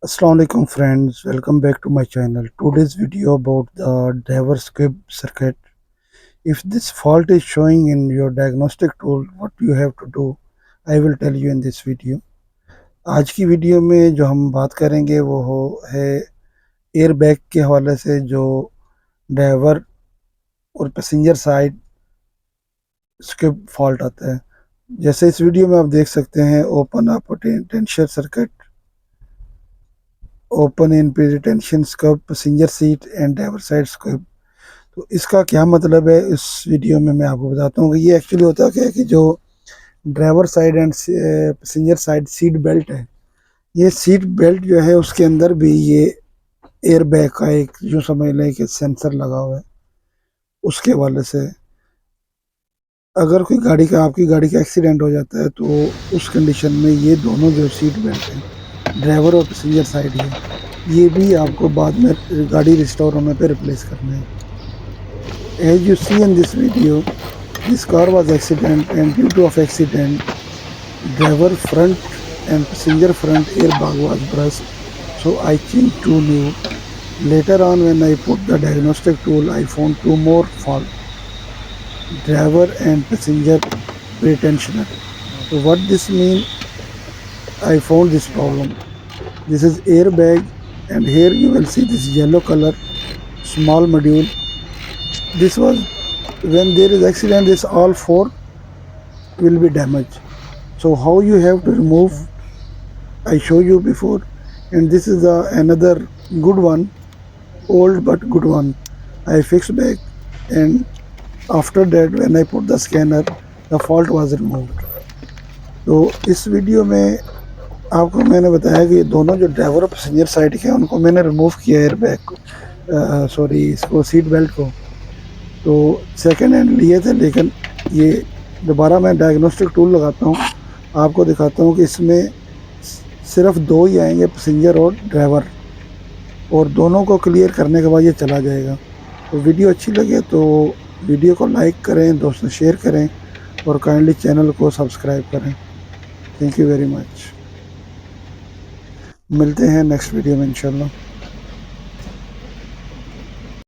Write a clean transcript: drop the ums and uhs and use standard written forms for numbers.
Assalamu alaikum friends, welcome back to my channel. Today's video about the driver Squib circuit. If this fault is showing in your diagnostic tool, what you have to do, I will tell you in this video. आज की video में जो हम बात करेंगे वो है air bag के हवाले से जो ड्राइवर और पैसेंजर साइड स्क्विब फॉल्ट आता है। जैसे इस वीडियो में आप देख सकते हैं, open a potential circuit, open in pretension squib, passenger seat and driver side squib. तो इसका क्या मतलब है, इस वीडियो में मैं आपको बताता हूँ कि ये एक्चुअली होता क्या है कि जो driver side and passenger side seat belt है, ये सीट बेल्ट जो है उसके अंदर भी ये एयर बैग का एक जो समझ लें कि सेंसर लगा हुआ है। उसके हवाले से अगर कोई आपकी गाड़ी का एक्सीडेंट हो जाता है तो उस कंडीशन में ये दोनों जो सीट बेल्ट हैं, ड्राइवर और पैसेंजर साइड है, ये भी आपको बाद में गाड़ी रिस्टोर होने पे रिप्लेस करना है। As you see in this video, this car was accident, and due to accident, driver front and passenger front airbag was burst. So I changed two new. Later on, when I put the diagnostic tool, I found two more fault: driver and passenger pretensioner. So what this means? I found this problem. This is airbag, and here you will see this yellow color small module. This was when there is accident, this all four will be damaged. So how you have to remove, I show you before, and this is another good one, old but good one. I fixed back, and after that when I put the scanner, the fault was removed. तो इस video में आपको मैंने बताया कि दोनों जो driver और पैसेंजर साइड के हैं उनको मैंने रिमूव किया एयर बैग को, सॉरी इसको सीट बेल्ट को। तो सेकेंड हैंड लिए थे, लेकिन ये दोबारा मैं डायग्नोस्टिक टूल लगाता हूँ, आपको दिखाता हूँ कि इसमें सिर्फ दो ही आएंगे, पैसेंजर और ड्राइवर, और दोनों को क्लियर करने के बाद ये चला जाएगा। तो वीडियो अच्छी लगे तो वीडियो को लाइक करें, दोस्तों शेयर करें, और काइंडली चैनल को सब्सक्राइब करें। Thank you very much. मिलते हैं नेक्स्ट वीडियो में इंशाल्लाह।